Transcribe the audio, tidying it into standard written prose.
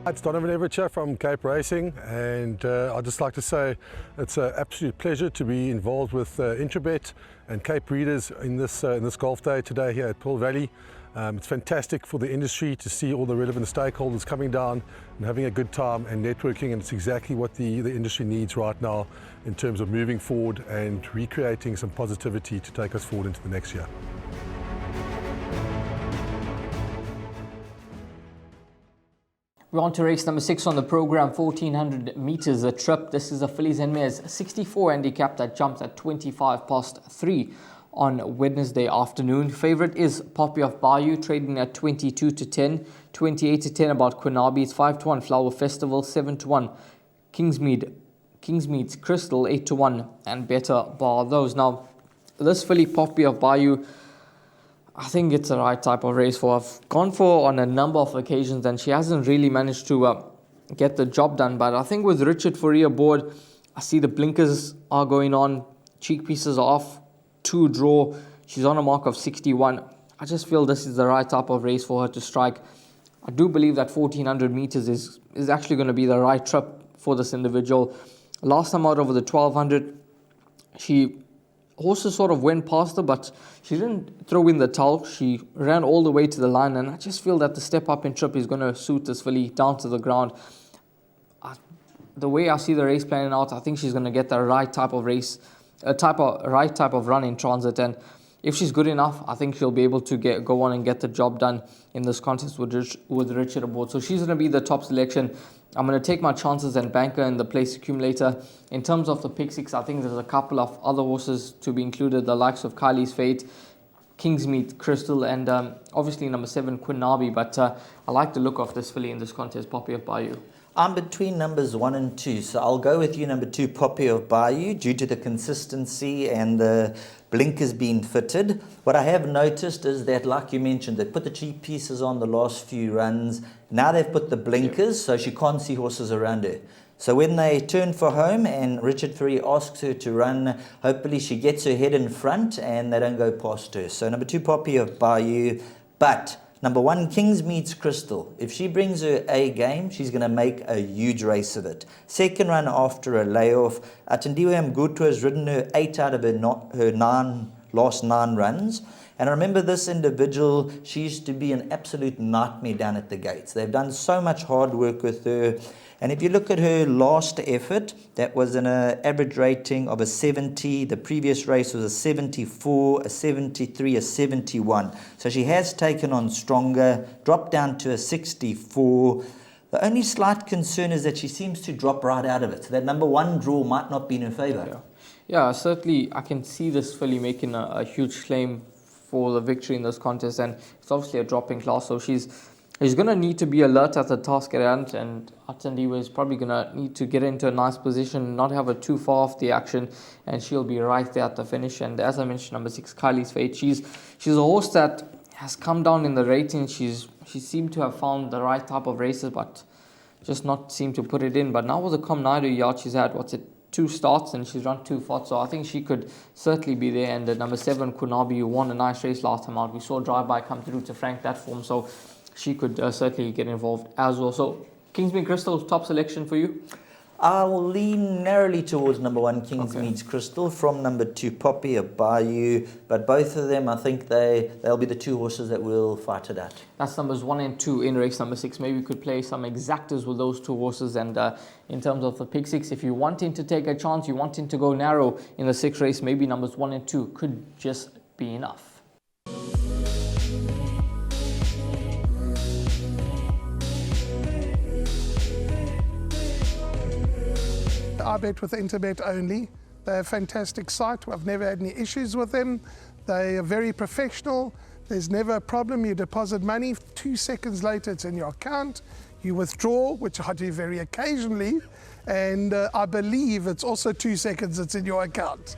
It's Donovan Everett from Cape Racing, and I'd just like to say it's an absolute pleasure to be involved with Intrabet and Cape Breeders in this golf day today here at Pearl Valley. It's fantastic for the industry to see all the relevant stakeholders coming down and having a good time and networking, and it's exactly what the industry needs right now in terms of moving forward and recreating some positivity to take us forward into the next year. We're on to race number 6 on the program, 1400 meters a trip. This is a fillies and mares 64 handicap that jumped at 3 on Wednesday afternoon. Favorite is Poppy of Bayou, trading at 22 to 10, 28 to 10 about Quinabi. It's 5 to 1 Flower Festival, 7 to 1 Kingsmead's Crystal, 8 to 1 and Better Bar Those. Now, this filly Poppy of Bayou, I think it's the right type of race for her. I've gone for on a number of occasions and she hasn't really managed to get the job done. But I think with Richard Fourie aboard, I see the blinkers are going on, cheek pieces are off, 2 draw. She's on a mark of 61. I just feel this is the right type of race for her to strike. I do believe that 1400 meters is actually going to be the right trip for this individual. Last time out over the 1200, horses sort of went past her, but she didn't throw in the towel. She ran all the way to the line, and I just feel that the step up in trip is going to suit this filly down to the ground. The way I see the race planning out, I think she's going to get the right type of race, right type of run in transit, and if she's good enough, I think she'll be able to go on and get the job done in this contest with Richard aboard. So she's going to be the top selection. I'm going to take my chances and bank her in the place accumulator. In terms of the pick 6, I think there's a couple of other horses to be included, the likes of Kylie's Fate, Kingsmead Crystal, and obviously number 7 Quinabi. But I like the look of this filly in this contest, Poppy of Bayou. I'm between numbers 1 and 2, so I'll go with you, number 2, Poppy of Bayou, due to the consistency and the blinkers being fitted. What I have noticed is that, like you mentioned, they put the cheek pieces on the last few runs. Now they've put the blinkers, so she can't see horses around her. So when they turn for home and Richard Fourie asks her to run, hopefully she gets her head in front and they don't go past her. So number 2, Poppy of Bayou, but number 1, Kingsmead's Crystal. If she brings her A game, she's going to make a huge race of it. Second run after a layoff, Atendiwe Mgutu has ridden her 8 out of her last 9 runs. And I remember this individual, she used to be an absolute nightmare down at the gates. They've done so much hard work with her. And if you look at her last effort, that was an average rating of a 70. The previous race was a 74, a 73, a 71. So she has taken on stronger, dropped down to a 64. The only slight concern is that she seems to drop right out of it. So that number 1 draw might not be in her favour. Yeah, certainly I can see this filly making a huge claim for the victory in this contest, and it's obviously a dropping class, so she's going to need to be alert at the task at hand, and Atendiwe is probably going to need to get into a nice position, not have her too far off the action, and she'll be right there at the finish. And as I mentioned, number 6, Kylie's Fate, she's a horse that has come down in the rating. She seemed to have found the right type of races, but just not seemed to put it in. But now with the Comnado yard, she's had 2 starts and she's run 2 fots, so I think she could certainly be there. And number 7 Quinabi, who won a nice race last time out, we saw drive-by come through to frank that form, so she could certainly get involved as well. So Kingsmead Crystal, top selection for you? I'll lean narrowly towards number 1, Kingsmead's Crystal, from number 2, Poppy of Bayou. But both of them, I think they'll be the 2 horses that will fight it out. That's numbers 1 and 2 in race number 6. Maybe we could play some exactas with those 2 horses. And in terms of the pick 6, if you're wanting to take a chance, you're wanting to go narrow in the 6th race, maybe numbers 1 and 2 could just be enough. I bet with Interbet only. They're a fantastic site. I've never had any issues with them. They are very professional. There's never a problem. You deposit money, 2 seconds later it's in your account. You withdraw, which I do very occasionally, and I believe it's also 2 seconds it's in your account.